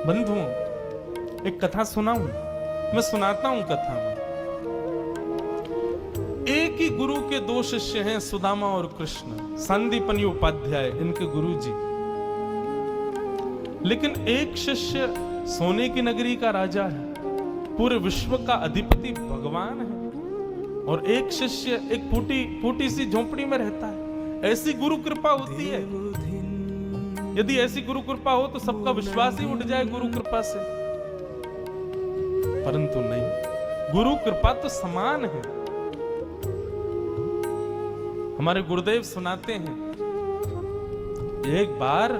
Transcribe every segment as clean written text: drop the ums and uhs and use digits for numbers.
बंधुओं, एक कथा सुनाऊं? मैं सुनाता हूं कथा में। एक ही गुरु के दो शिष्य हैं, सुदामा और कृष्ण, संदीपनी उपाध्याय इनके गुरु जी। लेकिन एक शिष्य सोने की नगरी का राजा है, पूरे विश्व का अधिपति भगवान है, और एक शिष्य एक फूटी सी झोंपड़ी में रहता है। ऐसी गुरु कृपा होती है। यदि ऐसी गुरु कृपा हो तो सबका विश्वास ही उठ जाए गुरु कृपा से, परंतु नहीं, गुरु कृपा तो समान है। हमारे गुरुदेव सुनाते हैं, एक बार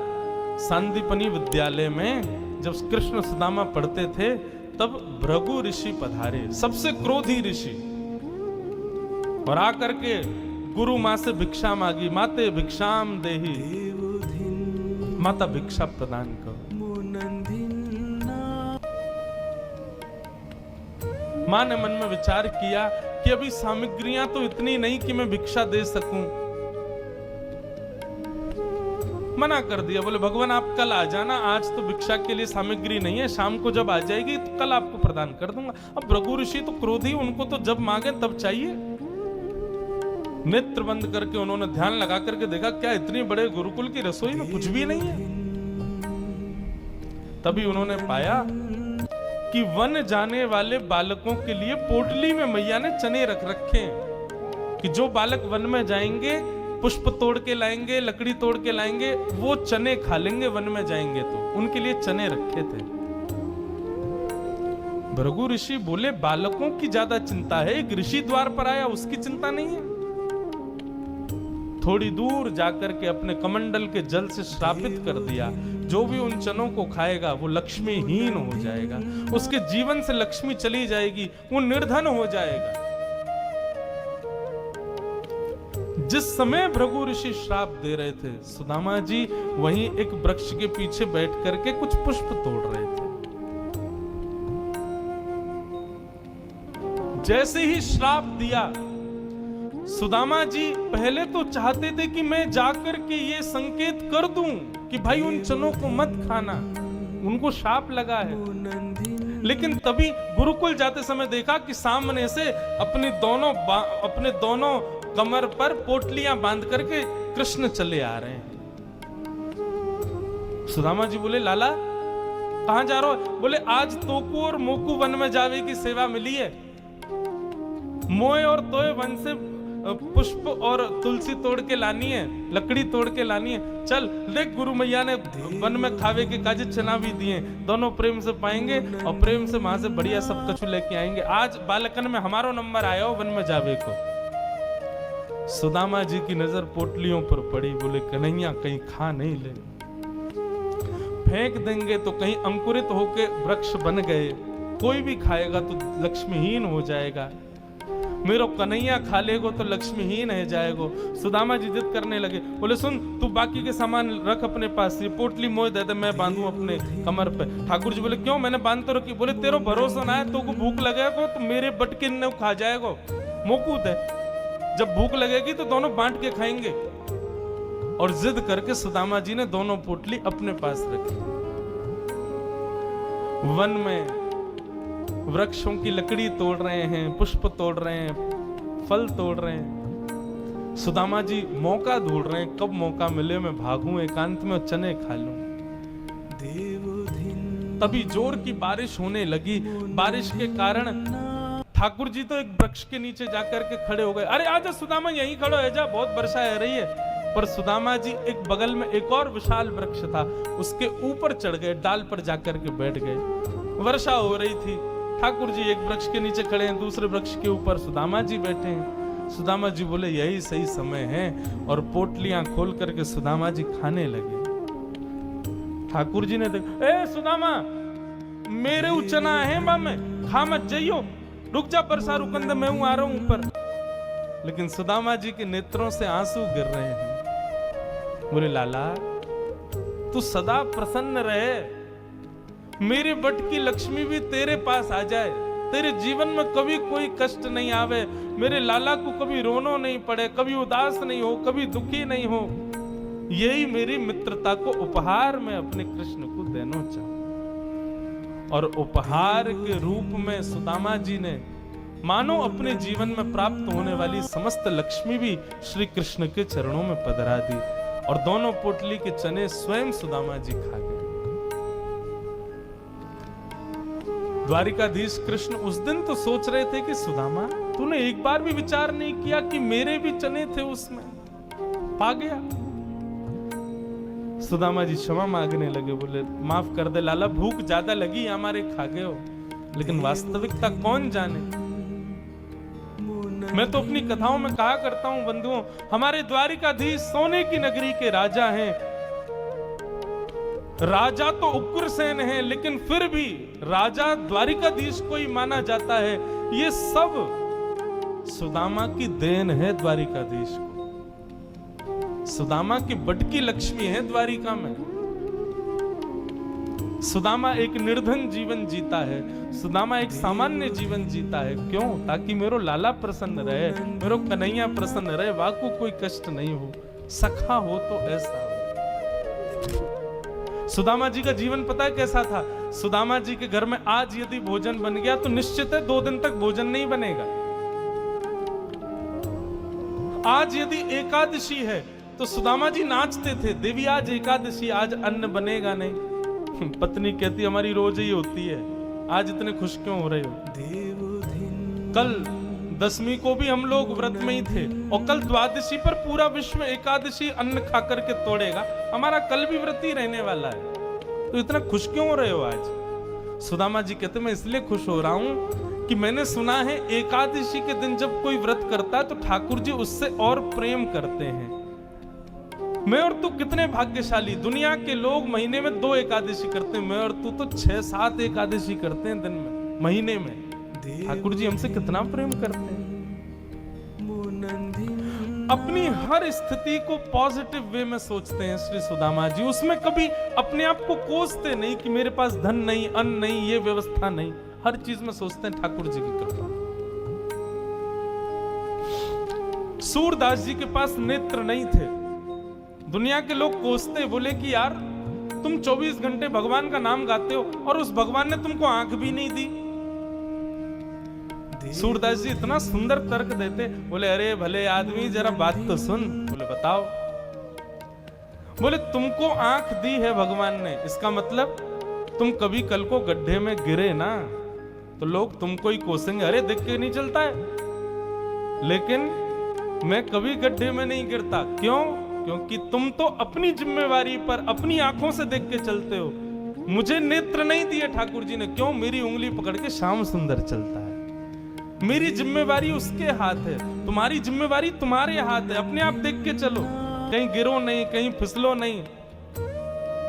संदीपनी विद्यालय में जब कृष्ण सुदामा पढ़ते थे, तब भृगु ऋषि पधारे, सबसे क्रोधी ऋषि, और आकर के गुरु मां से भिक्षा मांगी। माते भिक्षाम देहि, माता भिक्षा प्रदान करो। मां ने मन में विचार किया कि अभी सामग्रियां तो इतनी नहीं कि मैं भिक्षा दे सकूं। मना कर दिया, बोले भगवान आप कल आ जाना, आज तो भिक्षा के लिए सामग्री नहीं है, शाम को जब आ जाएगी तो कल आपको प्रदान कर दूंगा। अब भृगु ऋषि तो क्रोधी, उनको तो जब मांगे तब चाहिए। नेत्र बंद करके उन्होंने ध्यान लगा करके देखा, क्या इतनी बड़े गुरुकुल की रसोई में कुछ भी नहीं है। तभी उन्होंने पाया कि वन जाने वाले बालकों के लिए पोटली में मैया ने चने रख रखे हैं, कि जो बालक वन में जाएंगे, पुष्प तोड़ के लाएंगे, लकड़ी तोड़ के लाएंगे, वो चने खा लेंगे वन में जाएंगे तो। उनके लिए चने रखे थे। भृगु ऋषि बोले, बालकों की ज्यादा चिंता है, एक ऋषि द्वार पर आया उसकी चिंता नहीं है। थोड़ी दूर जाकर के अपने कमंडल के जल से श्रापित कर दिया, जो भी उन चनों को खाएगा वो लक्ष्मीहीन हो जाएगा, उसके जीवन से लक्ष्मी चली जाएगी, वो निर्धन हो जाएगा। जिस समय भृगु ऋषि श्राप दे रहे थे, सुदामा जी वहीं एक वृक्ष के पीछे बैठ करके कुछ पुष्प तोड़ रहे थे। जैसे ही श्राप दिया, सुदामा जी पहले तो चाहते थे कि मैं जाकर के ये संकेत कर दूं कि भाई उन चनों को मत खाना, उनको शाप लगा है। लेकिन तभी गुरुकुल जाते समय देखा कि सामने से अपने दोनों कमर पर पोटलियां बांध करके कृष्ण चले आ रहे हैं। सुदामा जी बोले, लाला कहां जा रहे हो? बोले, आज तोकू और मोकू वन में जावे की सेवा मिली है, मोए और तोए वन से पुष्प और तुलसी तोड़ के लानी है, लकड़ी तोड़ के लानी है। चल देख, गुरु मैया ने वन में खावे के काजे चना भी दिए, दोनों प्रेम से पाएंगे और प्रेम से वहां से बढ़िया सब कछु लेके आएंगे। आज बालकन में हमारो नंबर आया हो वन में जावे को। सुदामा जी की नजर पोटलियों पर पड़ी, बोले कन्हैया कहीं खा नहीं ले, फेंक देंगे तो कहीं अंकुरित होके वृक्ष बन गए, कोई भी खाएगा तो लक्ष्मीहीन हो जाएगा, मेरो कन्हैया खा लेगो तो लक्ष्मीहीन है जाएगो। सुदामा जी जिद करने लगे, बोले सुन, तू बाकी के सामान रख अपने पास, ये पोटली मोह दे दे, मैं बांधू अपने कमर पे। ठाकुर जी बोले, क्यों, मैंने बांध तो रखी। बोले, तेरो भरोसा ना है, तो को भूख लगेगा तो मेरे बटके ने खा जाएगो, मोकू दे, जब भूख लगेगी तो दोनों बांट के खाएंगे। और जिद करके सुदामा जी ने दोनों पोटली अपने पास रखी। वन में वृक्षों की लकड़ी तोड़ रहे हैं, पुष्प तोड़ रहे हैं, फल तोड़ रहे हैं। सुदामा जी मौका ढूंढ रहे हैं, कब मौका मिले मैं भागूं एकांत में चने खा लूं। तभी जोर की बारिश होने लगी। बारिश के कारण ठाकुर जी तो एक वृक्ष के नीचे जाकर के खड़े हो गए। अरे आजा सुदामा, यहीं खड़ो है जा, बहुत वर्षा हो रही है। पर सुदामा जी एक बगल में एक और विशाल वृक्ष था, उसके ऊपर चढ़ गए, डाल पर जाकर के बैठ गए। वर्षा हो रही थी, ठाकुर जी एक वृक्ष के नीचे खड़े हैं, दूसरे वृक्ष के ऊपर सुदामा जी बैठे हैं। सुदामा जी बोले, यही सही समय है, और पोटलियां खोल करके सुदामा जी खाने लगे। ठाकुर जी ने देखा, ए सुदामा, मेरे उचना है बा में, खा मत जाइयो, रुक जा, बरसा रुकंद, मैं हूं, आ रहा हूं ऊपर। लेकिन सुदामा जी के नेत्रों से आंसू गिर रहे हैं। बोले, लाला तू सदा प्रसन्न रहे, मेरे बट की लक्ष्मी भी तेरे पास आ जाए, तेरे जीवन में कभी कोई कष्ट नहीं आवे, मेरे लाला को कभी रोनो नहीं पड़े, कभी उदास नहीं हो, कभी दुखी नहीं हो, यही मेरी मित्रता को उपहार में अपने कृष्ण को देना चाहूं। और उपहार के रूप में सुदामा जी ने मानो अपने जीवन में प्राप्त होने वाली समस्त लक्ष्मी भी श्री कृष्ण के चरणों में पधरा दी और दोनों पोटली के चने स्वयं सुदामा जी खा गए। द्वारिकाधीश कृष्ण उस दिन तो सोच रहे थे कि सुदामा, तूने एक बार भी विचार नहीं किया कि मेरे भी चने थे उसमें, पा गया। सुदामा जी क्षमा मांगने लगे, बोले माफ कर दे लाला, भूख ज्यादा लगी, हमारे खा गए हो, लेकिन वास्तविकता कौन जाने। मैं तो अपनी कथाओं में कहा करता हूं बंधुओं, हमारे द्वारिकाधीश सोने की नगरी के राजा हैं। राजा तो उग्रसेन है, लेकिन फिर भी राजा द्वारिकाधीश को ही माना जाता है। ये सब सुदामा की देन है द्वारिकाधीश को। सुदामा की बटकी लक्ष्मी है द्वारिका में। सुदामा एक निर्धन जीवन जीता है, सुदामा एक सामान्य जीवन जीता है। क्यों? ताकि मेरो लाला प्रसन्न रहे, मेरो कन्हैया प्रसन्न रहे, वाकु कोई कष्ट नहीं हो, सखा हो तो ऐसा हो। सुदामा जी का जीवन पता है कैसा था? सुदामा जी के घर में आज यदि भोजन बन गया तो निश्चित है 2 दिन तक भोजन नहीं बनेगा। आज यदि एकादशी है तो सुदामा जी नाचते थे, देवी आज एकादशी, आज अन्न बनेगा नहीं। पत्नी कहती हमारी रोज ही होती है, आज इतने खुश क्यों हो रहे हो? कल दशमी को भी हम लोग व्रत में ही थे और कल द्वादशी पर पूरा विश्व एकादशी अन्न खा करके तोड़ेगा, हमारा कल भी व्रत ही रहने वाला है, तो इतना खुश क्यों हो रहे हो आज? सुदामा जी कहते मैं इसलिए खुश हो रहा हूं कि मैंने सुना है एकादशी के दिन जब कोई व्रत करता है तो ठाकुर जी उससे और प्रेम करते हैं। मैं और तू कितने भाग्यशाली, दुनिया के लोग महीने में 2 एकादशी करते हैं, मैं और तू तो 6-7 एकादशी करते हैं दिन में, महीने में। ठाकुर जी हमसे कितना प्रेम करते हैं। अपनी हर स्थिति को पॉजिटिव वे में सोचते हैं श्री सुदामा जी, उसमें कभी अपने आप को कोसते नहीं कि मेरे पास धन नहीं, अन्न नहीं, ये व्यवस्था नहीं, हर चीज में सोचते हैं ठाकुर जी की कृपा। सूरदास जी के पास नेत्र नहीं थे, दुनिया के लोग कोसते, बोले कि यार तुम 24 घंटे भगवान का नाम गाते हो और उस भगवान ने तुमको आंख भी नहीं दी। सूरदास जी इतना सुंदर तर्क देते, बोले अरे भले आदमी जरा बात तो सुन। बोले बताओ। बोले तुमको आंख दी है भगवान ने, इसका मतलब तुम कभी कल को गड्ढे में गिरे ना तो लोग तुमको ही कोसेंगे, अरे देख के नहीं चलता है। लेकिन मैं कभी गड्ढे में नहीं गिरता, क्यों? क्योंकि तुम तो अपनी जिम्मेवारी पर अपनी आंखों से देख के चलते हो। मुझे नेत्र नहीं दिए ठाकुर जी ने, क्यों? मेरी उंगली पकड़ के श्याम सुंदर चलता है। मेरी जिम्मेवारी उसके हाथ है, तुम्हारी जिम्मेवारी तुम्हारे हाथ है। अपने आप देख के चलो, कहीं गिरो नहीं, कहीं फिसलो नहीं।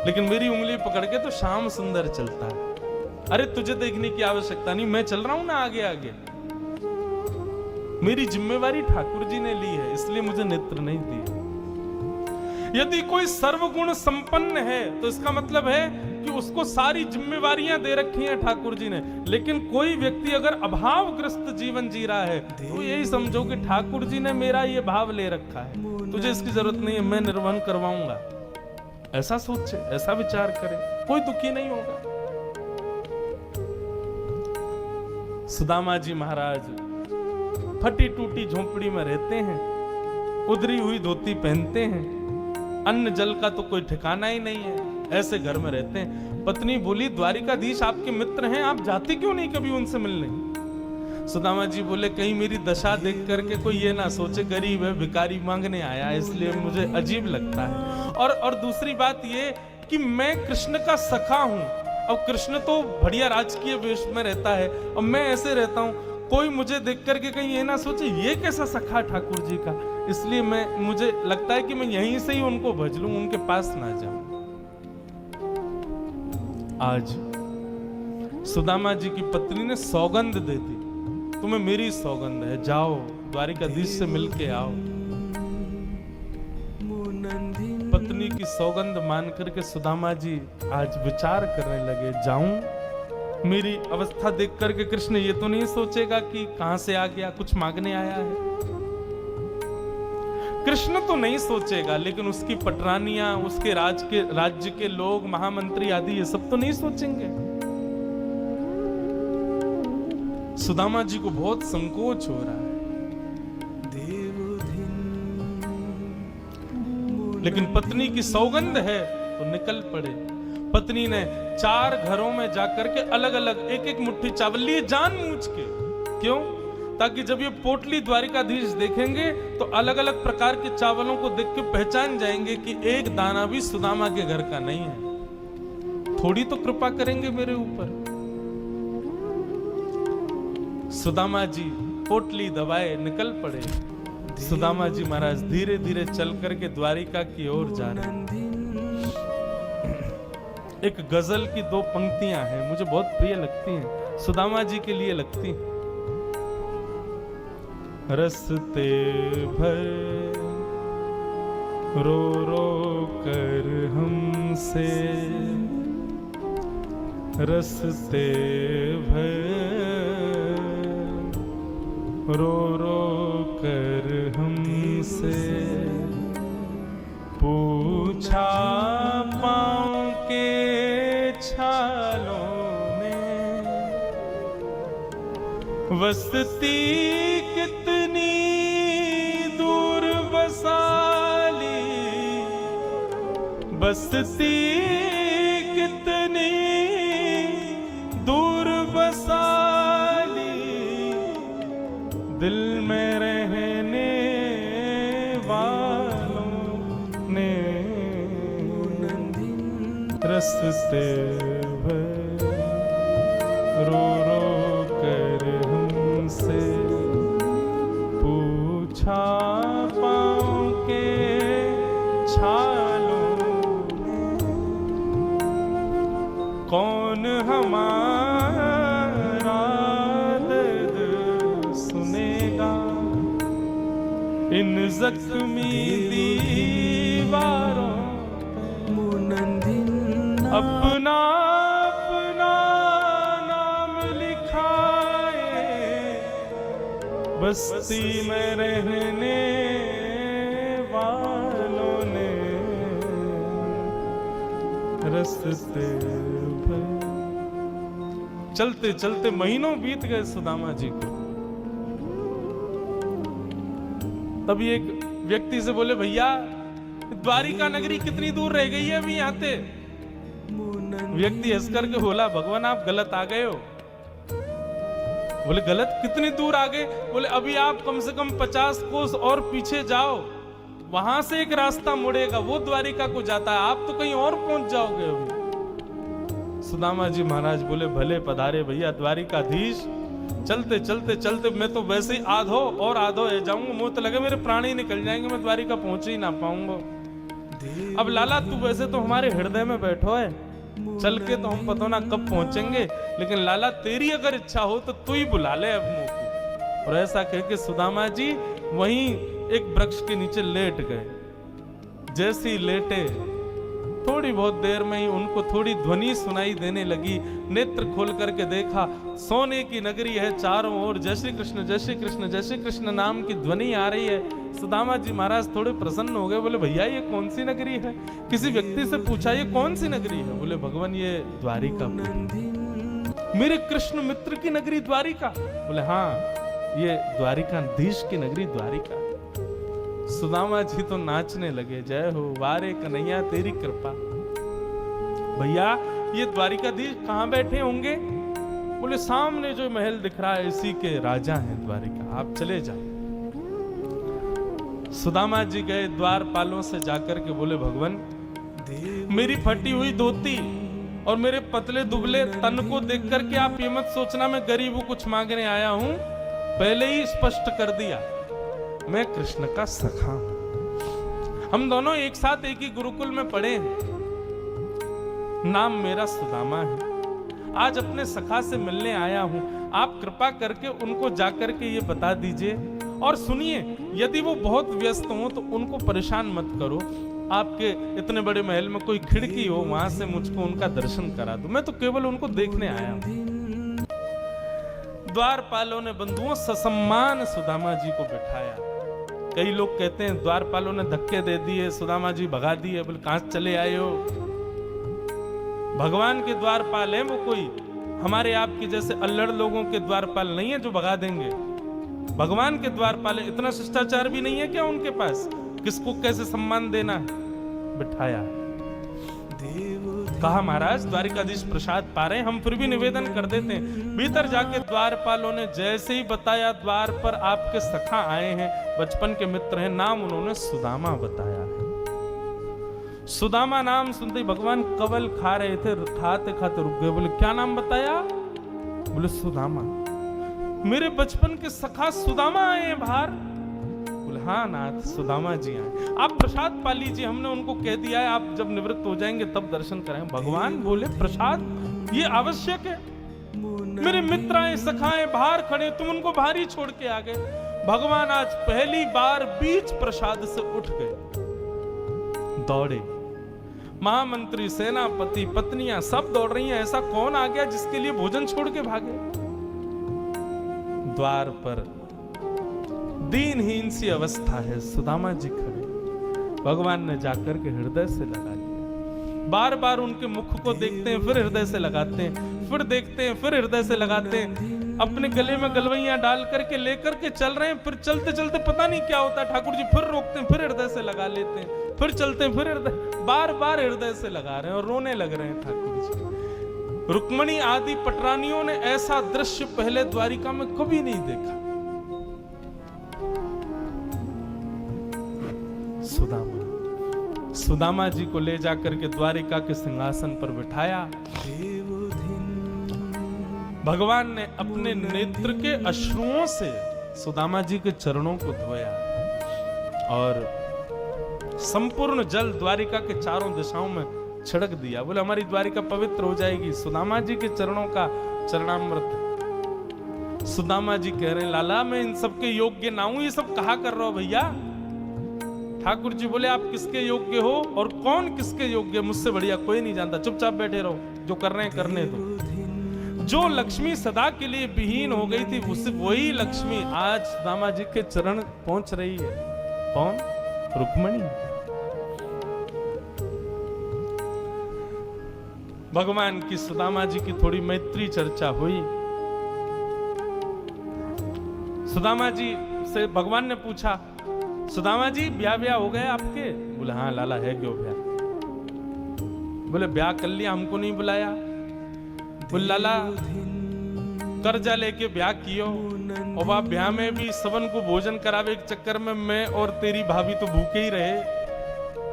लेकिन मेरी उंगली पकड़ के तो श्याम सुंदर चलता है। अरे तुझे देखने की आवश्यकता नहीं, मैं चल रहा हूं ना आगे आगे। मेरी जिम्मेवारी ठाकुर जी ने ली है, इसलिए मुझे नेत्र नहीं दिए। यदि कोई सर्वगुण संपन्न है तो इसका मतलब है कि उसको सारी जिम्मेवारियां दे रखी हैं ठाकुर जी ने। लेकिन कोई व्यक्ति अगर अभावग्रस्त जीवन जी रहा है तो यही समझो कि ठाकुर जी ने मेरा ये भाव ले रखा है, तुझे इसकी जरूरत नहीं है, मैं निर्वहन करवाऊंगा। ऐसा सोचे, ऐसा विचार करे, कोई दुखी नहीं होगा। सुदामा जी महाराज फटी टूटी झोंपड़ी में रहते हैं, उधरी हुई धोती पहनते हैं, अन्न जल का तो कोई ठिकाना ही नहीं है, ऐसे घर में रहते हैं। पत्नी बोली द्वारिकाधीश आपके मित्र हैं, आप जाते क्यों नहीं कभी उनसे मिलने? सुदामा जी बोले कहीं मेरी दशा देख करके कोई ये ना सोचे गरीब है, भिखारी मांगने आया, इसलिए मुझे अजीब लगता है। और दूसरी बात ये कि मैं कृष्ण का सखा हूं। अब कृष्ण तो बढ़िया राजकीय वेश में रहता है और मैं ऐसे रहता हूं, कोई मुझे देख करके कहीं ये ना सोचे ये कैसा सखा ठाकुर जी का। इसलिए मुझे लगता है कि मैं यहीं से ही उनको भज लूं, उनके पास ना जाऊं। आज सुदामा जी की पत्नी ने सौगंध दे दी, तुम्हें मेरी सौगंध है, जाओ द्वारिकाधीश से मिलके आओ। पत्नी की सौगंध मान करके सुदामा जी आज विचार करने लगे, जाऊं? मेरी अवस्था देख करके कृष्ण ये तो नहीं सोचेगा कि कहां से आ गया, कुछ मांगने आया है। कृष्ण तो नहीं सोचेगा, लेकिन उसकी पटरानियां, उसके राज्य के लोग, महामंत्री आदि ये सब तो नहीं सोचेंगे। सुदामा जी को बहुत संकोच हो रहा है, लेकिन पत्नी की सौगंध है तो निकल पड़े। पत्नी ने 4 घरों में जाकर के अलग अलग एक एक मुट्ठी चावल लिए, जानबूझ के। क्यों? ताकि जब ये पोटली द्वारिकाधीश देखेंगे तो अलग अलग प्रकार के चावलों को देख के पहचान जाएंगे कि एक दाना भी सुदामा के घर का नहीं है। थोड़ी तो कृपा करेंगे मेरे ऊपर। सुदामा जी पोटली दबाए निकल पड़े। सुदामा जी महाराज धीरे धीरे चल करके द्वारिका की ओर जा रहे हैं। एक गजल की 2 पंक्तियां हैं, मुझे बहुत प्रिय लगती हैं, सुदामा जी के लिए लगती हैं। रस्ते भर रो रो कर हमसे, रस्ते भर रो रो कर हमसे, पूछा पाँव के छालों में, वसती कितनी दूर बसाली, बसती कितनी दूर बसाली, दिल में रहने वालों ने, रस्ते भर रो रो कर हमसे, पूछा पाँव के छालों कौन हमारा दर्द सुनेगा, इन जख्मी दीवारों अपना अपना नाम लिखाए, बस्ती में रहने वालों ने, रस्ते पर। चलते चलते महीनों बीत गए सुदामा जी को। तभी एक व्यक्ति से बोले, भैया द्वारिका नगरी कितनी दूर रह गई है अभी यहाँ से? व्यक्ति हंस करके बोला, भगवान आप गलत आ गए हो। बोले गलत? कितनी दूर आ गए? बोले अभी आप कम से कम 50 कोस और पीछे जाओ, वहां से एक रास्ता मुड़ेगा, वो द्वारिका को जाता है, आप तो कहीं और पहुंच जाओगे अभी। सुदामा जी महाराज बोले, भले पधारे भैया द्वारिकाधीश। चलते चलते चलते मैं तो वैसे ही आधो और आधो रह जाऊंगा, मुझे तो लगे मेरे प्राण ही निकल जाएंगे, मैं द्वारिका पहुंच ही ना पाऊंगा। अब लाला तू वैसे तो हमारे हृदय में बैठो है, चल के तो हम पता ना कब पहुंचेंगे, लेकिन लाला तेरी अगर इच्छा हो तो तू ही बुला ले अब मुझको। और ऐसा कह के सुदामा जी वहीं एक वृक्ष के नीचे लेट गए। जैसे ही लेटे थोड़ी बहुत देर में ही उनको थोड़ी ध्वनि सुनाई देने लगी। नेत्र खोल करके देखा, सोने की नगरी है, चारों ओर जय श्री कृष्ण जय श्री कृष्ण जय श्री कृष्ण नाम की ध्वनि आ रही है। सुदामा जी महाराज थोड़े प्रसन्न हो गए, बोले भैया ये कौन सी नगरी है? किसी व्यक्ति से पूछा ये कौन सी नगरी है? बोले भगवान ये द्वारिका, मेरे कृष्ण मित्र की नगरी द्वारिका। बोले हाँ ये द्वारिकाधीश की नगरी द्वारिका। सुदामा जी तो नाचने लगे, जय हो वारे कन्हैया तेरी कृपा। भैया ये द्वारिकाधीश कहाँ बैठे होंगे? बोले सामने जो महल दिख रहा है इसी के राजा हैं द्वारिका, आप चले जाए। सुदामा जी गए द्वारपालों से जाकर के बोले, भगवान मेरी फटी हुई धोती और मेरे पतले दुबले तन को देख करके आप ये मत सोचना मैं गरीब हूं कुछ मांगने आया हूं, पहले ही स्पष्ट कर दिया मैं कृष्ण का सखा हूं। हम दोनों एक साथ एक ही गुरुकुल में पढ़े हैं, नाम मेरा सुदामा है। आज अपने सखा से मिलने आया हूं, आप कृपा करके उनको जाकर के ये बता दीजिए। और सुनिए, यदि वो बहुत व्यस्त हो तो उनको परेशान मत करो, आपके इतने बड़े महल में कोई खिड़की हो वहां से मुझको उनका दर्शन करा दो, मैं तो केवल उनको देखने आया हूं। द्वारपालों ने बंधुओं ससम्मान सुदामा जी को बिठाया। कई लोग कहते हैं द्वारपालों ने धक्के दे दिए, सुदामा जी भगा दिए। बोले कहां चले आए हो? भगवान के द्वारपाल हैं वो कोई, हमारे आपके जैसे अल्लड़ लोगों के द्वारपाल नहीं है जो भगा देंगे। भगवान के द्वारपाल इतना शिष्टाचार भी नहीं है क्या उनके पास? किसको कैसे सम्मान देना है, बिठाया। कहा महाराज द्वारिकाधीश प्रसाद पा रहे हैं, हम फिर भी निवेदन कर देते हैं। भीतर जाके द्वारपालों ने जैसे ही बताया द्वार पर आपके सखा आए हैं, बचपन के मित्र हैं, नाम उन्होंने सुदामा बताया है। सुदामा नाम सुनते ही भगवान कवल खा रहे थे, खाते खाते रुक गए। बोले क्या नाम बताया? बोले सुदामा। मेरे बचपन के सखा सुदामा आए हैं बाहर? बोले हाँ नाथ सुदामा जी आए। आप प्रसाद पा लीजिए, हमने उनको कह दिया है आप जब निवृत्त हो जाएंगे तब दर्शन कराएंगे। भगवान बोले प्रसाद ये आवश्यक है? मेरे मित्र आए सखाए बाहर खड़े, तुम उनको बाहर ही छोड़ के आ गए। भगवान आज पहली बार बीच प्रसाद से उठ गए, दौड़े। महामंत्री, सेनापति, पत्नियां सब दौड़ रही हैं। ऐसा कौन आ गया जिसके लिए भोजन छोड़ के भागे? द्वार पर दीनहीन सी अवस्था है, सुदामा जी खड़े। भगवान ने जाकर के हृदय से लगा लिया। बार बार उनके मुख को देखते हैं, फिर हृदय से लगाते हैं, फिर देखते हैं, फिर हृदय से लगाते हैं। अपने गले में गलवैया डाल करके लेकर के चल रहे हैं, फिर चलते चलते पता नहीं क्या होता है, ठाकुर जी फिर रोकते हैं, फिर हृदय से लगा लेते हैं, फिर चलते हैं, फिर हृदय, बार बार हृदय से लगा रहे हैं और रोने लग रहे हैं ठाकुर जी। रुक्मणी आदि पटरानियों ने ऐसा दृश्य पहले द्वारिका में कभी नहीं देखा। सुदामा जी को ले जाकर के द्वारिका के सिंहासन पर बिठाया। भगवान ने अपने नेत्र के अश्रुओं से सुदामा जी के चरणों को धोया और संपूर्ण जल द्वारिका के चारों दिशाओं में छिड़क दिया। बोले हमारी द्वारिका पवित्र हो जाएगी। सुदामा जी के चरणों का चरणामृत। सुदामा जी कह रहे हैं लाला मैं इन सब के योग्य ना हूं, ये सब कहा कर रहे हो भैया? ठाकुर जी बोले आप किसके योग्य हो और कौन किसके योग्य? मुझसे बढ़िया कोई नहीं जानता, चुपचाप बैठे रहो, जो कर रहे हैं करने दो। जो लक्ष्मी सदा के लिए विहीन हो गई थी, उस वही लक्ष्मी आज सुदामा जी के चरण पहुंच रही है। कौन? रुक्मणी। भगवान की सुदामा जी की थोड़ी मैत्री चर्चा हुई। सुदामा जी से भगवान ने पूछा सुदामा जी ब्याह हो गए आपके? बोले हाँ लाला है क्यों ब्याह? बोले ब्याह कर लिया, हमको नहीं बुलाया। बोले लाला कर्जा लेके ब्याह कियो और वह ब्याह में भी सबन को भोजन करावे के चक्कर में मैं और तेरी भाभी तो भूखे ही रहे।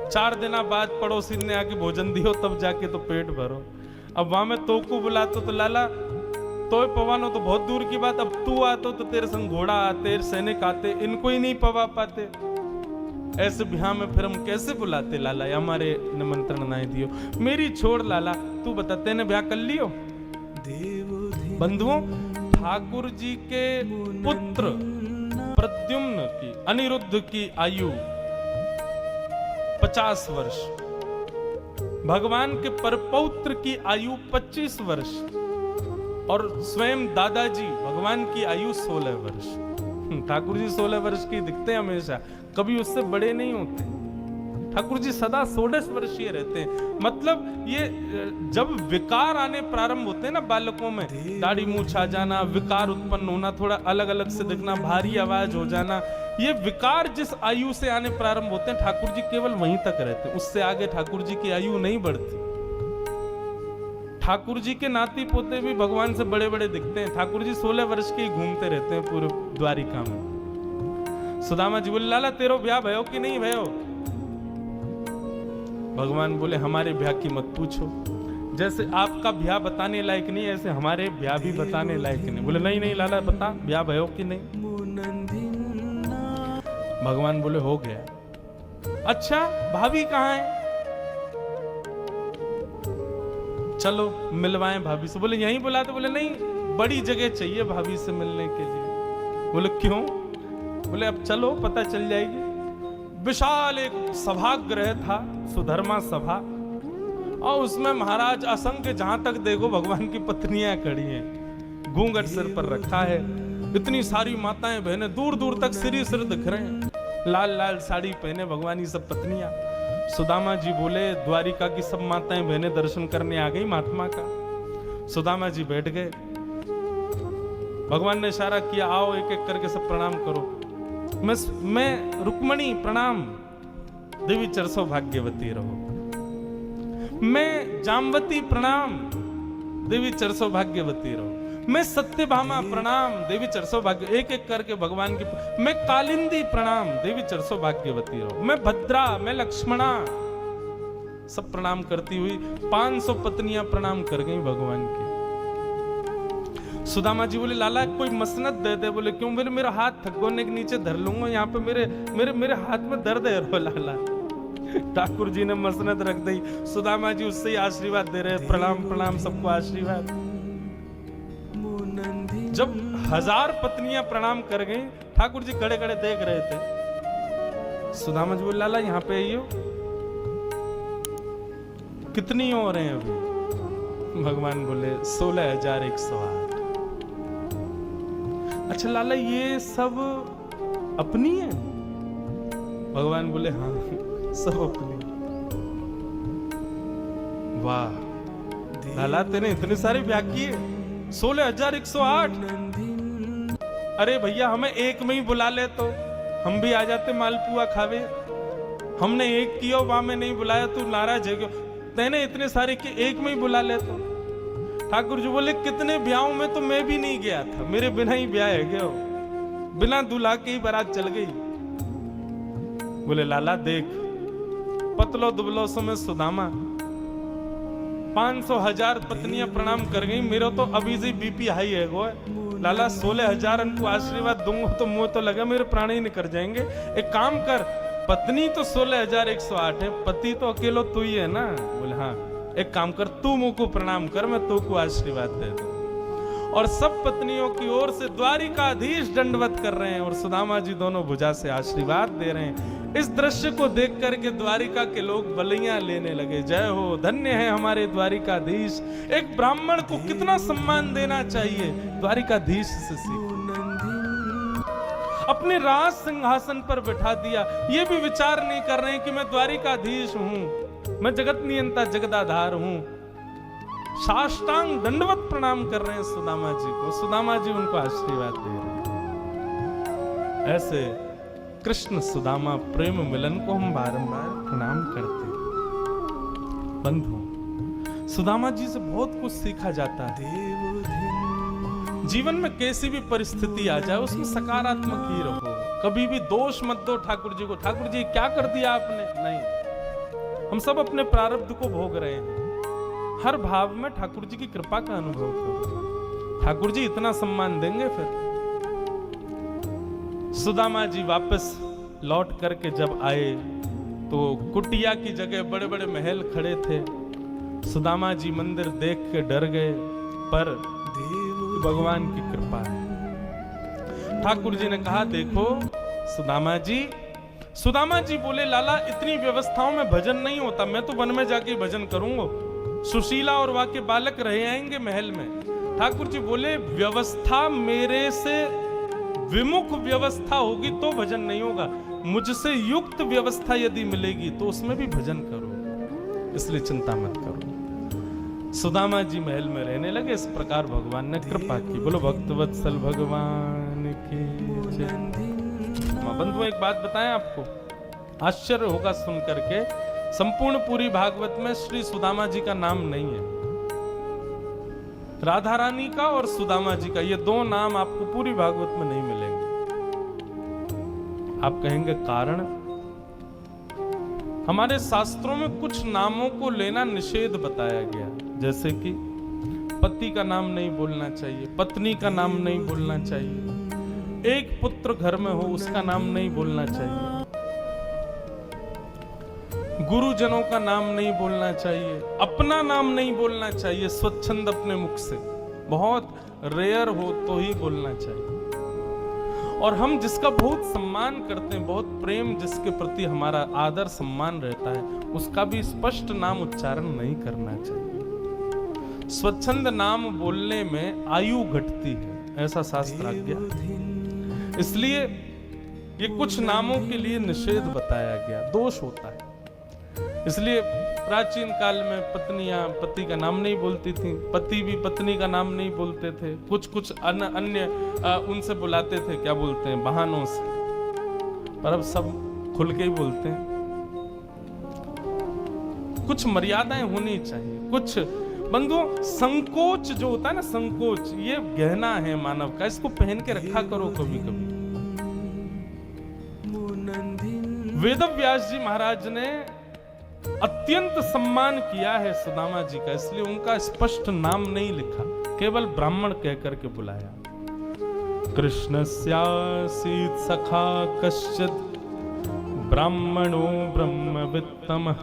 4 दिन बाद पड़ोसी ने आके भोजन दियो तब जाके तो पेट भरो। अब वहां में तो को बुलाते तो लाला तो पवानो तो बहुत दूर की बात, अब तू आते तो तेरे संग घोड़ा आते, सैनिक आते, इनको ही नहीं पवा पाते। ऐसे ब्याह में फिर हम कैसे बुलाते लाला? हमारे निमंत्रण नहीं दियो। मेरी छोड़ लाला, तू बता तेने ब्याह कर लियो? बंधुओं, ठाकुर जी के पुत्र प्रद्युम्न की, अनिरुद्ध की आयु 50 वर्ष, भगवान के परपौत्र की आयु 25 वर्ष और स्वयं दादाजी भगवान की आयु 16 वर्ष। ठाकुर जी 16 वर्ष की दिखते हैं हमेशा, कभी उससे बड़े नहीं होते। ठाकुर जी सदा 16 वर्षीय रहते हैं। मतलब ये जब विकार आने प्रारंभ होते हैं ना बालकों में, दाढ़ी मूंछ आ जाना, विकार उत्पन्न होना, थोड़ा अलग अलग से दिखना, भारी आवाज हो जाना, ये विकार जिस आयु से आने प्रारंभ होते हैं ठाकुर जी केवल वहीं तक रहते हैं, उससे आगे ठाकुर जी की आयु नहीं बढ़ती। ठाकुर जी के नाती पोते भी भगवान से बड़े बड़े दिखते हैं। ठाकुर जी 16 वर्ष के ही घूमते रहते हैं पूरे द्वारिका में। सुदामा जी बोले लाला तेरो ब्याह भयो कि नहीं भयो? भगवान बोले हमारे ब्याह की मत पूछो, जैसे आपका ब्याह बताने लायक नहीं ऐसे हमारे ब्याह भी बताने लायक नहीं। बोले नहीं नहीं लाला बता ब्याह भयो कि नहीं? भगवान बोले हो गया। अच्छा भाभी कहाँ है? चलो मिलवाएं भाभी से। बोले यहीं बुलाते? बोले नहीं बड़ी जगह चाहिए भाभी से मिलने के लिए। बोले क्यों? बोले अब चलो पता चल जाएगी। विशाल एक सभागृह था, सुधर्मा सभा, और उसमें महाराज असंख्य, जहां तक देखो भगवान की पत्नियां खड़ी हैं, घूंघट सिर पर रखा है, इतनी सारी माताएं बहनें दूर दूर तक सिर दिख रहे हैं, लाल लाल साड़ी पहने भगवान की सब पत्नियां। सुदामा जी बोले द्वारिका की सब माताएं बहनें दर्शन करने आ गई महात्मा का। सुदामा जी बैठ गए। भगवान ने इशारा किया, आओ एक एक करके सब प्रणाम करो। मैं रुक्मणी प्रणाम, देवी चरसो भाग्यवती रहो। मैं जामवती प्रणाम, देवी चरसो भाग्यवती रहो। मैं सत्यभामा प्रणाम, देवी चरसो भाग्य, एक एक करके भगवान की। मैं कालिंदी प्रणाम, देवी चरसो भाग्यवती रहो। मैं भद्रा, मैं लक्ष्मणा, सब प्रणाम करती हुई 500 पत्नियां प्रणाम कर गई भगवान की। सुदामा जी बोले, लाला कोई मसनद दे दे। बोले क्यों? बोले मेरा हाथ थकोने के नीचे धर लूंगा, यहाँ पे मेरे हाथ में दर्द है रो लाला। ठाकुर जी ने मसनद रख दी। सुदामा जी उससे ही आशीर्वाद दे रहे, प्रणाम प्रणाम, सबको आशीर्वाद। जब 1000 पत्नियां प्रणाम कर गई, ठाकुर जी खड़े खड़े देख रहे थे। सुदामा जी बोले, लाला यहाँ पे आइयो, कितनी और हैं अभी? भगवान बोले 16,108। अच्छा लाला ये सब अपनी है? भगवान बोले हाँ सब अपनी। वाह लाला, तेने इतने सारे ब्याह किए, 16,108। अरे भैया हमें एक में ही बुला ले तो हम भी आ जाते मालपुआ खावे। हमने एक किया, वहां में नहीं बुलाया, तू नाराज है क्यों? तेने इतने सारे कि एक में ही बुला ले तो। ठाकुर जी बोले कितने ब्याहों में तो मैं भी नहीं गया था, मेरे बिना ही ब्याह है गया, बिना दूल्हा के ही बारात चल गई। बोले लाला देख, पतलो दुबलो समय सुदामा 500,000 पत्नियां प्रणाम कर गई, मेरा तो अभी से बीपी हाई है गो। लाला 16,000 उनको आशीर्वाद दूंगा तो मुंह तो लगा मेरे प्राण ही निकल जाएंगे। एक काम कर, पत्नी तो 16,108 है, पति तो अकेलो तू ही है ना। बोले हाँ, एक काम कर, तू मुंह को प्रणाम कर, मैं तू को आशीर्वाद दे दूं। और सब पत्नियों की ओर से द्वारिकाधीश दंडवत कर रहे हैं और सुदामा जी दोनों भुजा से आशीर्वाद दे रहे हैं। इस दृश्य को देख करके द्वारिका के लोग बलियां लेने लगे। जय हो, धन्य है हमारे द्वारिकाधीश। एक ब्राह्मण को कितना सम्मान देना चाहिए, द्वारिकाधीश से सीख। अपने राज सिंहासन पर बैठा दिया, ये भी विचार नहीं कर रहे हैं कि मैं द्वारिकाधीश हूं, मैं जगत नियंता जगदाधार हूं। साष्टांग दंडवत प्रणाम कर रहे हैं सुदामा जी को। सुदामा जी उनको आशीर्वाद दे रहे हैं। ऐसे कृष्ण सुदामा प्रेम मिलन को हम बारंबार प्रणाम करते हैं। बंधु, सुदामा जी से बहुत कुछ सीखा जाता है। जीवन में कैसी भी परिस्थिति आ जाए उसमें सकारात्मक ही रहो, कभी भी दोष मत दो ठाकुर जी को। ठाकुर जी क्या कर दिया आपने? नहीं, हम सब अपने प्रारब्ध को भोग रहे हैं। हर भाव में ठाकुर जी की कृपा का अनुभव करो, ठाकुर जी इतना सम्मान देंगे। फिर सुदामा जी वापस लौट करके जब आए तो कुटिया की जगह बड़े बड़े महल खड़े थे। सुदामा जी मंदिर देख के डर गए, पर भगवान की कृपा है। ठाकुर जी ने कहा देखो सुदामा जी। सुदामा जी बोले लाला इतनी व्यवस्थाओं में भजन नहीं होता, मैं तो वन में जाके भजन करूंगा। सुशीला और वहां के बालक रहे आएंगे महल में। ठाकुर जी बोले व्यवस्था मेरे से विमुख व्यवस्था होगी तो भजन नहीं होगा, मुझसे युक्त व्यवस्था यदि मिलेगी तो उसमें भी भजन करो, इसलिए चिंता मत करो। सुदामा जी महल में रहने लगे। इस प्रकार भगवान ने कृपा की। बोलो भक्तवत्सल भगवान की जय। बंधुओं एक बात बताएं आपको, आश्चर्य होगा सुन करके, संपूर्ण पूरी भागवत में श्री सुदामा जी का नाम नहीं है। राधा रानी का और सुदामा जी का, ये दो नाम आपको पूरी भागवत में नहीं मिलेंगे। आप कहेंगे कारण? हमारे शास्त्रों में कुछ नामों को लेना निषेध बताया गया, जैसे कि पति का नाम नहीं बोलना चाहिए, पत्नी का नाम नहीं बोलना चाहिए, एक पुत्र घर में हो उसका नाम नहीं बोलना चाहिए, गुरुजनों का नाम नहीं बोलना चाहिए, अपना नाम नहीं बोलना चाहिए स्वच्छंद अपने मुख से, बहुत रेयर हो तो ही बोलना चाहिए। और हम जिसका बहुत सम्मान करते हैं, बहुत प्रेम जिसके प्रति हमारा आदर सम्मान रहता है, उसका भी स्पष्ट नाम उच्चारण नहीं करना चाहिए। स्वच्छंद नाम बोलने में आयु घटती है, ऐसा शास्त्र आज्ञा। इसलिए ये कुछ नामों के लिए निषेध बताया गया, दोष होता है। इसलिए प्राचीन काल में पत्नियां पति का नाम नहीं बोलती थी, पति भी पत्नी का नाम नहीं बोलते थे, कुछ अन्य उनसे बुलाते थे, क्या बोलते हैं, बहानों से। पर अब सब खुल के ही बोलते हैं। कुछ मर्यादाएं होनी चाहिए, कुछ बंधुओं, संकोच जो होता है ना, संकोच ये गहना है मानव का, इसको पहन के रखा करो कभी कभी। वेदव्यास जी महाराज ने अत्यंत सम्मान किया है सुदामा जी का, इसलिए उनका स्पष्ट नाम नहीं लिखा, केवल ब्राह्मण कहकर के बुलाया। कृष्णस्यासीत् सखा कश्चित् ब्राह्मणो ब्रह्मवित्तमः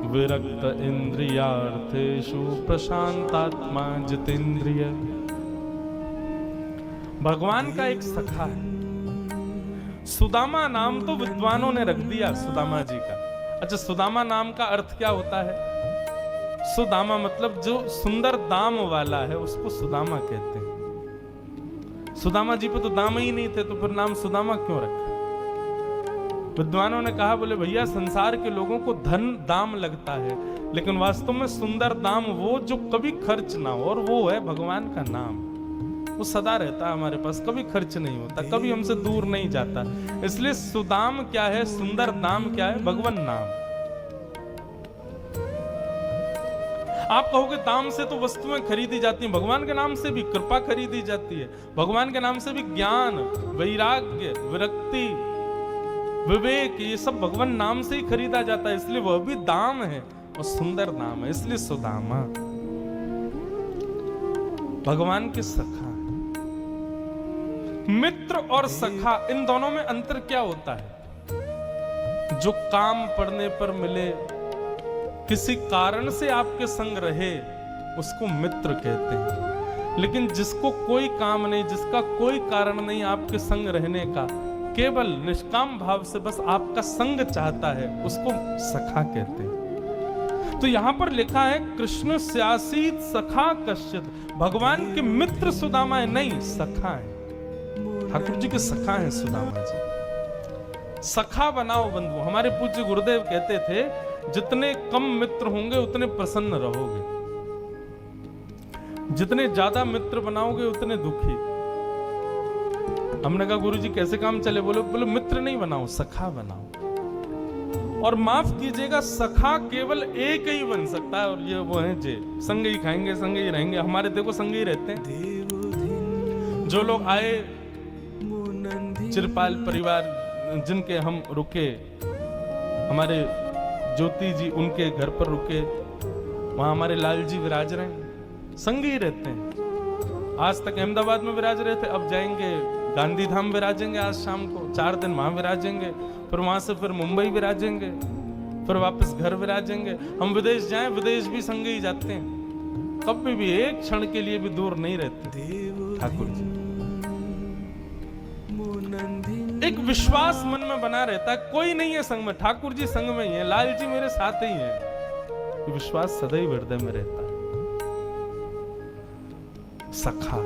विरक्त इंद्रियार्थेषु प्रशांतात्मा जितेंद्रिय। भगवान का एक सखा है, सुदामा नाम तो विद्वानों ने रख दिया सुदामा जी का। अच्छा, सुदामा नाम का अर्थ क्या होता है? सुदामा मतलब जो सुंदर दाम वाला है, उसको सुदामा कहते हैं। सुदामा जी पे तो दाम ही नहीं थे, तो फिर नाम सुदामा क्यों रखा? विद्वानों ने कहा, बोले भैया संसार के लोगों को धन दाम लगता है, लेकिन वास्तव में सुंदर दाम वो जो कभी खर्च ना हो, और वो है भगवान का नाम। वो सदा रहता है हमारे पास, कभी खर्च नहीं होता, कभी हमसे दूर नहीं जाता। इसलिए सुदाम क्या है, सुंदर दाम क्या है? भगवान नाम। आप कहोगे दाम से तो वस्तुएं खरीदी जाती हैं, भगवान के नाम से भी कृपा खरीदी जाती है, भगवान के नाम से भी ज्ञान, वैराग्य, विरक्ति, विवेक, ये सब भगवान नाम से ही खरीदा जाता है। इसलिए वह भी दाम है और सुंदर नाम है, इसलिए सुदामा भगवान के सखा। मित्र और सखा, इन दोनों में अंतर क्या होता है? जो काम पड़ने पर मिले, किसी कारण से आपके संग रहे, उसको मित्र कहते हैं। लेकिन जिसको कोई काम नहीं, जिसका कोई कारण नहीं आपके संग रहने का, केवल निष्काम भाव से बस आपका संग चाहता है, उसको सखा कहते हैं। तो यहां पर लिखा है कृष्ण स्यासीत सखा कश्चित्, भगवान के मित्र सुदामा है, नहीं सखा है, ठाकुर जी के सखा हैं सुदामा जी। सखा बनाओ बंधु। हमारे पूज्य गुरुदेव कहते थे, जितने कम मित्र होंगे उतने प्रसन्न रहोगे, जितने ज्यादा मित्र बनाओगे उतने दुखी। हमने कहा गुरुजी कैसे काम चले? बोले मित्र नहीं बनाओ, सखा बनाओ। और माफ कीजिएगा, सखा केवल एक ही बन सकता है, और ये वो है जे संग ही खाएंगे, संग ही रहेंगे। हमारे देखो संग ही रहते हैं। जो लोग आए, चिरपाल परिवार जिनके हम रुके, हमारे ज्योति जी उनके घर पर रुके, वहां हमारे लाल जी विराज रहे हैं, संग ही रहते हैं। आज तक अहमदाबाद में विराज रहे थे, अब जाएंगे गांधी धाम विराजेंगे, आज शाम को 4 दिन वहां विराजेंगे, फिर वहां से फिर मुंबई विराजेंगे, फिर वापस घर विराजेंगे। हम विदेश जाएं, विदेश भी संग ही जाते हैं, कभी भी एक क्षण के लिए भी दूर नहीं रहते ठाकुर जी। एक विश्वास मन में बना रहता है, कोई नहीं है संग में, ठाकुर जी संग में ही है, लाल जी मेरे साथ ही हैं। विश्वास सदैव हृदय में रहता है। सखा,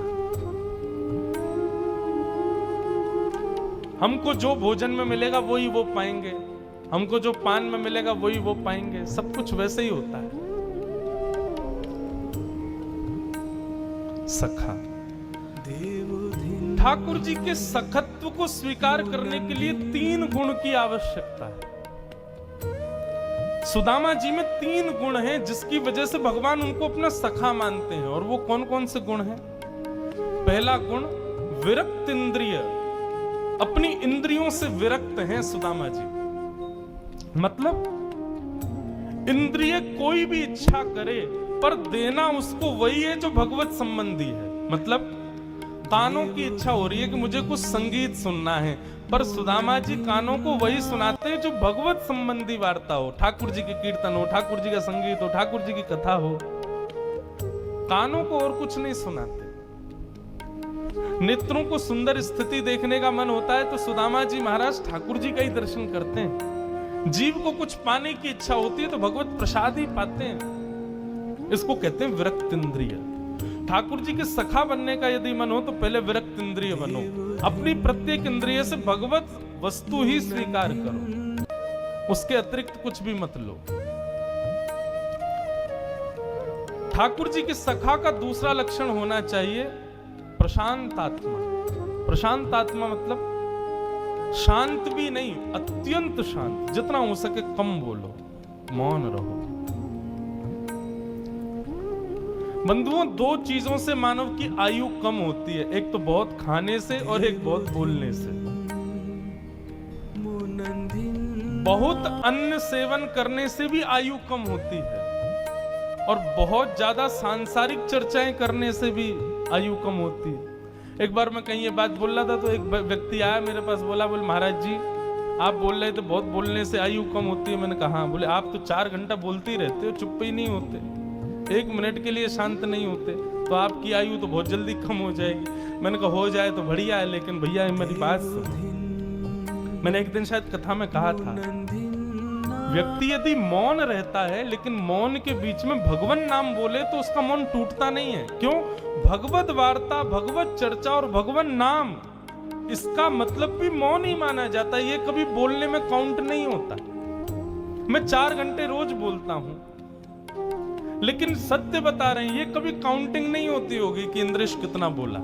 हमको जो भोजन में मिलेगा वही वो पाएंगे, हमको जो पान में मिलेगा वही वो पाएंगे, सब कुछ वैसे ही होता है। सखा, ठाकुर जी के सखत्व को स्वीकार करने के लिए 3 गुण की आवश्यकता है। सुदामा जी में 3 गुण हैं, जिसकी वजह से भगवान उनको अपना सखा मानते हैं। और वो कौन कौन से गुण हैं? पहला गुण विरक्त इंद्रिय, अपनी इंद्रियों से विरक्त हैं सुदामा जी। मतलब इंद्रिय कोई भी इच्छा करे, पर देना उसको वही है जो भगवत संबंधी है। मतलब कानों की इच्छा हो रही है कि मुझे कुछ संगीत सुनना है, पर सुदामा जी कानों को वही सुनाते हैं जो भगवत संबंधी वार्ता हो, ठाकुर जी के कीर्तन हो, ठाकुर जी का संगीत हो, ठाकुर जी की कथा हो। कानों को और कुछ नहीं सुनाते। नेत्रों को सुंदर स्थिति देखने का मन होता है तो सुदामा जी महाराज ठाकुर जी का ही दर्शन करते हैं। जीव को कुछ पाने की इच्छा होती है तो भगवत प्रसाद ही पाते हैं। इसको कहते हैं विरक्त इंद्रिय। ठाकुर जी के सखा बनने का यदि मन हो तो पहले विरक्त इंद्रिय बनो, अपनी प्रत्येक इंद्रिय से भगवत वस्तु ही स्वीकार करो। उसके अतिरिक्त कुछ भी मत लो। ठाकुर जी के सखा का दूसरा लक्षण होना चाहिए प्रशांत आत्मा। प्रशांत आत्मा मतलब शांत भी नहीं, अत्यंत शांत। जितना हो सके कम बोलो, मौन रहो। बंधुओं, दो चीजों से मानव की आयु कम होती है, एक तो बहुत खाने से और एक बहुत बोलने से। बहुत अन्न सेवन करने से भी आयु कम होती है और बहुत ज्यादा सांसारिक चर्चाएं करने से भी आयु कम होती है। एक बार मैं कहीं ये बात बोल रहा था तो एक व्यक्ति आया मेरे पास, बोला महाराज जी आप बोल रहे थे बहुत बोलने से आयु कम होती है। मैंने कहा, बोले आप तो 4 घंटा बोलते ही रहते हो, चुप ही नहीं होते, 1 मिनट के लिए शांत नहीं होते, तो आपकी आयु तो बहुत जल्दी कम हो जाएगी। मैंने कहा हो जाए तो बढ़िया है, लेकिन भैया मेरी बात सुनो। मैंने एक दिन शायद कथा में कहा था, व्यक्ति यदि मौन रहता है लेकिन मौन के बीच में भगवान नाम बोले तो उसका मन टूटता नहीं है। क्यों? भगवत वार्ता, भगवत चर्चा और भगवान नाम, इसका मतलब भी मौन ही माना जाता है। ये कभी बोलने में काउंट नहीं होता। मैं 4 घंटे रोज बोलता हूं, लेकिन सत्य बता रहे हैं ये कभी काउंटिंग नहीं होती होगी कि इंद्रेश कितना बोला।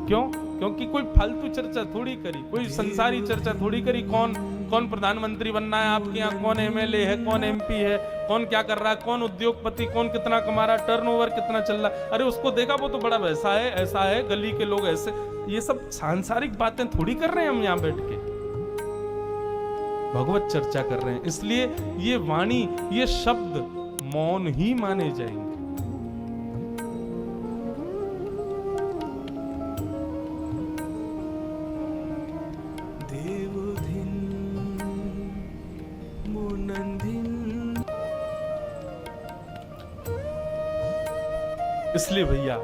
क्यों? क्योंकि कोई फालतू चर्चा थोड़ी करी, कोई संसारी चर्चा थोड़ी करी। कौन प्रधानमंत्री बनना है आपके यहाँ, कौन एमएलए है, कौन एमपी है, कौन क्या कर रहा है, कौन उद्योगपति, कौन कितना कमा रहा है, टर्नओवर कितना चल रहा है। अरे उसको देखा, वो तो बड़ा वैसा है, ऐसा है, गली के लोग ऐसे। ये सब सांसारिक बातें थोड़ी कर रहे हैं हम यहाँ बैठ के, भगवत चर्चा कर रहे हैं। इसलिए ये वाणी, ये शब्द मौन ही माने जाएंगे। इसलिए भैया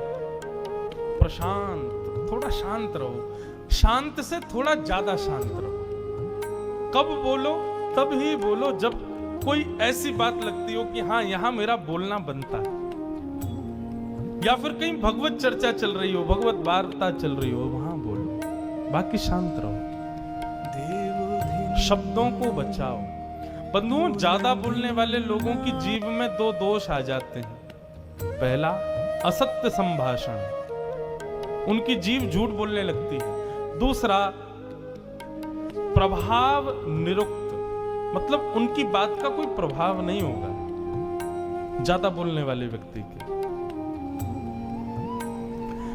प्रशांत, थोड़ा शांत रहो। शांत से थोड़ा ज्यादा शांत रहो। कब बोलो? तब ही बोलो जब कोई ऐसी बात लगती हो कि हाँ यहां मेरा बोलना बनता है, या फिर कहीं भगवत चर्चा चल रही हो, भगवत वार्ता चल रही हो, वहां बोलो। बाकी शांत रहो, शब्दों को बचाओ। बंधुओं, ज्यादा बोलने वाले लोगों की जीव में 2 दोष आ जाते हैं। पहला, असत्य संभाषण, उनकी जीव झूठ बोलने लगती है। दूसरा, प्रभाव निरुक्त, मतलब उनकी बात का कोई प्रभाव नहीं होगा ज्यादा बोलने वाले व्यक्ति के।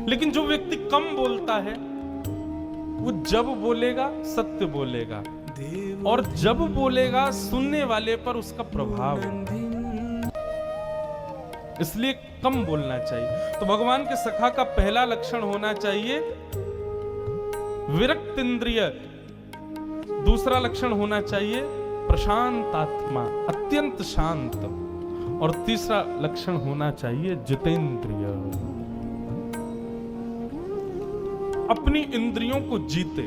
लेकिन जो व्यक्ति कम बोलता है वो जब बोलेगा सत्य बोलेगा, और जब बोलेगा सुनने वाले पर उसका प्रभाव होगा। इसलिए कम बोलना चाहिए। तो भगवान के सखा का पहला लक्षण होना चाहिए विरक्त इंद्रिय, दूसरा लक्षण होना चाहिए प्रशांत आत्मा, अत्यंत शांत, और तीसरा लक्षण होना चाहिए जितेंद्रिय, अपनी इंद्रियों को जीते,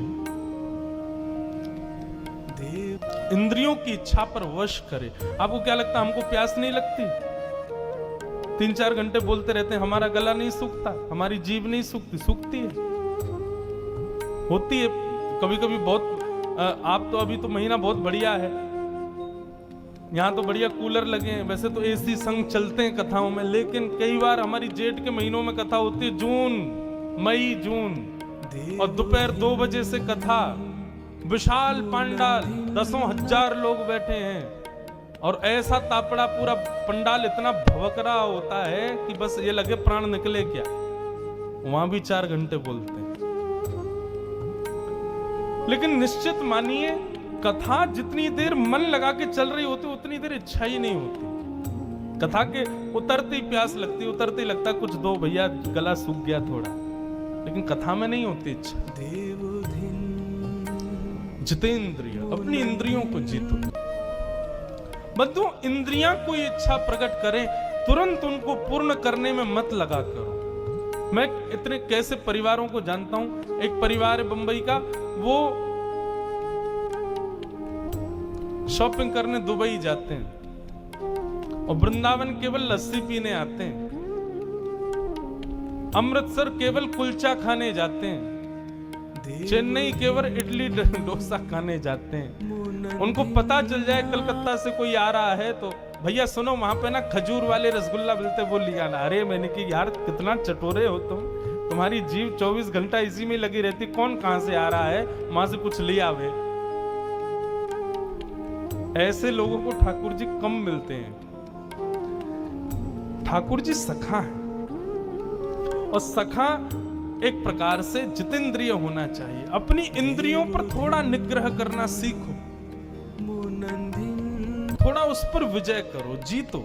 इंद्रियों की इच्छा पर वश करे। आपको क्या लगता है हमको प्यास नहीं लगती? 3-4 घंटे बोलते रहते हैं, हमारा गला नहीं सूखता, हमारी जीभ नहीं सूखती? सूखती है, होती है कभी कभी। बहुत आप तो अभी तो महीना बहुत बढ़िया है, यहाँ तो बढ़िया कूलर लगे हैं, वैसे तो एसी संग चलते हैं कथाओं में, लेकिन कई बार हमारी जेठ के महीनों में कथा होती है, जून, मई, जून, और दोपहर 2 बजे से कथा, विशाल पंडाल, 10,000 लोग बैठे हैं, और ऐसा तापड़ा, पूरा पंडाल इतना भवक रहा होता है कि बस ये लगे प्राण निकले क्या। वहां भी 4 घंटे बोलते हैं। लेकिन निश्चित मानिए, कथा जितनी देर मन लगा के चल रही होती उतनी देर इच्छा ही नहीं होती। कथा के उतरते ही प्यास लगती, उतरते ही लगता कुछ दो भैया, गला सूख गया थोड़ा, लेकिन कथा में नहीं होती इच्छा। जितेंद्रिय, अपनी इंद्रियों को जीतो। बंधु, इंद्रियां कोई इच्छा प्रकट करें, तुरंत उनको पूर्ण करने में मत लगा करो। मैं इतने कैसे परिवारों को जानता हूं। एक परिवार है बंबई का, वो शॉपिंग करने दुबई जाते हैं, और वृंदावन केवल लस्सी पीने आते हैं, अमृतसर केवल कुलचा खाने जाते हैं, चेन्नई केवल इडली डोसा खाने जाते हैं, उनको पता चल जाए कलकत्ता से कोई आ रहा है तो भैया सुनो वहां पे ना खजूर वाले रसगुल्ला मिलते, वो लिया ना। अरे मैंने कि यार कितना चटोरे हो तुम, तुम्हारी जीव 24 घंटा इसी में लगी रहती, कौन कहां से आ रहा है वहां से कुछ लिया वे। ऐसे लोगों को ठाकुर जी कम मिलते हैं। ठाकुर जी सखा है, और सखा एक प्रकार से जितेंद्रिय होना चाहिए। अपनी इंद्रियों पर थोड़ा निग्रह करना सीखो, थोड़ा उस पर विजय करो, जीतो।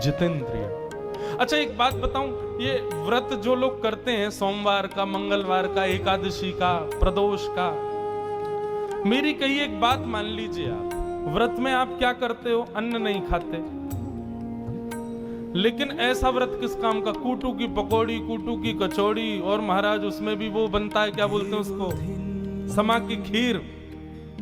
जितेंद्रिय। अच्छा एक बात बताऊं, ये व्रत जो लोग करते हैं सोमवार का, मंगलवार का, एकादशी का, प्रदोष का, मेरी कही एक बात मान लीजिए, आप व्रत में आप क्या करते हो, अन्न नहीं खाते, लेकिन ऐसा व्रत किस काम का, कूटू की पकौड़ी, कूटू की कचौड़ी, और महाराज उसमें भी वो बनता है क्या बोलते हैं उसको, समा की खीर,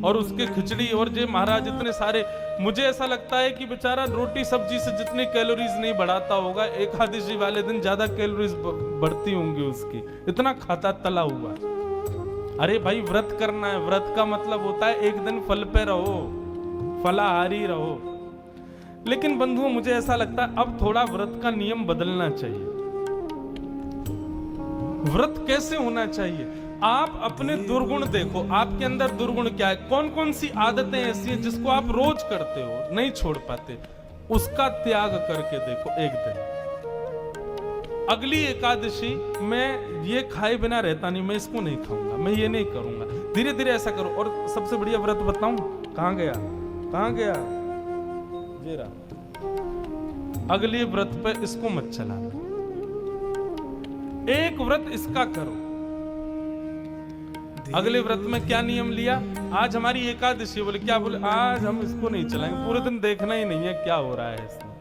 और उसके खिचड़ी, और जे महाराज इतने सारे। मुझे ऐसा लगता है कि बेचारा रोटी सब्जी से जितनी कैलोरीज नहीं बढ़ाता होगा, एकादशी वाले दिन ज्यादा कैलोरीज बढ़ती होंगी उसकी, इतना खाता तला हुआ। अरे भाई व्रत करना है, व्रत का मतलब होता है एक दिन फल पे रहो, फलाहारी रहो। लेकिन बंधुओं मुझे ऐसा लगता है अब थोड़ा व्रत का नियम बदलना चाहिए। व्रत कैसे होना चाहिए, आप अपने दुर्गुण देखो, आपके अंदर दुर्गुण क्या है, कौन कौन सी आदतें ऐसी हैं जिसको आप रोज करते हो, नहीं छोड़ पाते, उसका त्याग करके देखो एक दिन। अगली एकादशी मैं ये खाए बिना रहता नहीं, मैं इसको नहीं खाऊंगा, मैं ये नहीं करूंगा, धीरे धीरे ऐसा करो। और सबसे बढ़िया व्रत बताऊं, कहां गया, कहां गया, ये रहा। अगली व्रत पे इसको मत चलाना, एक व्रत इसका करो। अगले व्रत में क्या नियम लिया, आज हमारी एकादशी, बोले क्या, बोले आज हम इसको नहीं चलाएंगे, पूरे दिन देखना ही नहीं है क्या हो रहा है इसमें।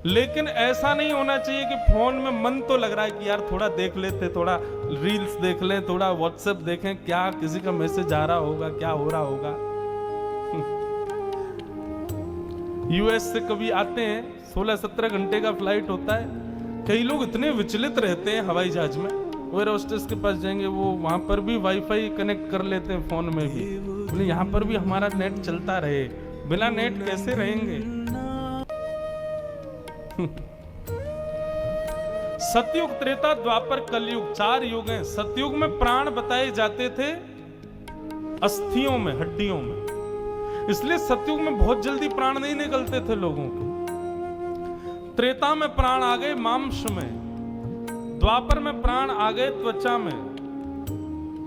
लेकिन ऐसा नहीं होना चाहिए कि फोन में मन तो लग रहा है कि यार थोड़ा देख लेते, थोड़ा रील्स देख लें, थोड़ा व्हाट्सएप देखें, क्या किसी का मैसेज आ रहा होगा, क्या हो रहा होगा। यूएस से कभी आते हैं, 16-17 घंटे का फ्लाइट होता है, कई लोग इतने विचलित रहते हैं हवाई जहाज में, एयर होस्टेस के पास जाएंगे, वो वहां पर भी वाईफाई कनेक्ट कर लेते हैं फोन में भी, बोले यहाँ पर भी हमारा नेट चलता रहे, बिना नेट कैसे रहेंगे। सतयुग, त्रेता, द्वापर, कलयुग, 4 युग हैं। सतयुग में प्राण बताए जाते थे अस्थियों में, हड्डियों में, इसलिए सतयुग में बहुत जल्दी प्राण नहीं निकलते थे लोगों के। त्रेता में प्राण आ गए मांस में, द्वापर में प्राण आ गए त्वचा में,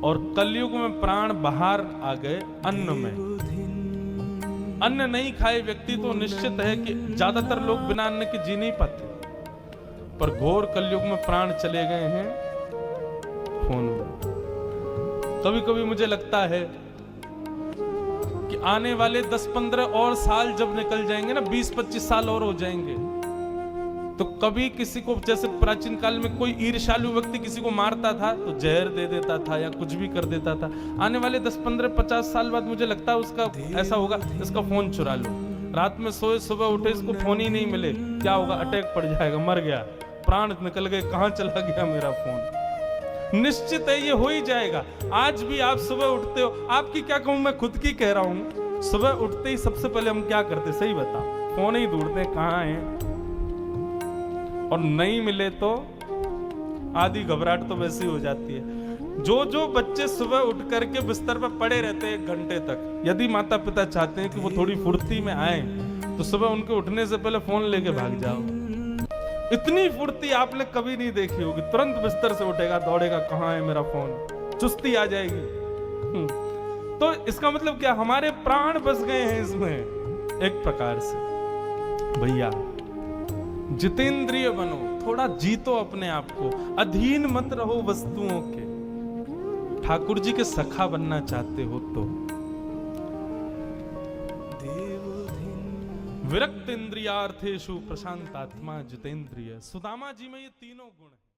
और कलयुग में प्राण बाहर आ गए अन्न में। अन्न नहीं खाए व्यक्ति तो निश्चित है कि ज्यादातर लोग बिना अन्न के जी नहीं पाते, पर घोर कलयुग में प्राण चले गए हैं फोन में। कभी कभी मुझे लगता है कि आने वाले 10-15 और साल जब निकल जाएंगे ना, 20-25 साल और हो जाएंगे, तो कभी किसी को, जैसे प्राचीन काल में कोई ईर्ष्यालु व्यक्ति किसी को मारता था तो जहर दे देता था या कुछ भी कर देता था, आने वाले 10-15-50 साल बाद मुझे लगता है उसका ऐसा होगा, इसका फोन चुरा लो, रात में सोए सुबह उठे इसको फोन ही नहीं मिले, क्या होगा, अटैक पड़ जाएगा, मर गया, प्राण निकल गए, कहां चला गया मेरा फोन। निश्चित है ये हो ही जाएगा। आज भी आप सुबह उठते हो, आपकी क्या कहूं, मैं खुद की कह रहा हूं, सुबह उठते ही सबसे पहले हम क्या करते, सही बता, फोन ही ढूंढते कहां है, और नहीं मिले तो आधी घबराहट तो वैसी हो जाती है। जो बच्चे सुबह उठ करके बिस्तर पर पड़े रहते हैं 1 घंटे तक, यदि माता पिता चाहते हैं कि वो थोड़ी फुर्ती में आए, तो सुबह उनके उठने से पहले फोन लेके भाग जाओ। इतनी फुर्ती आपने कभी नहीं देखी होगी, तुरंत बिस्तर से उठेगा, दौड़ेगा, कहां है मेरा फोन, चुस्ती आ जाएगी। तो इसका मतलब क्या, हमारे प्राण बस गए हैं इसमें एक प्रकार से। भैया जितेंद्रिय बनो, थोड़ा जीतो अपने आप को, अधीन मत रहो वस्तुओं के। ठाकुर जी के सखा बनना चाहते हो तो विरक्त इंद्रियार्थेषु प्रशांत आत्मा जितेंद्रिय। सुदामा जी में ये तीनों गुण है।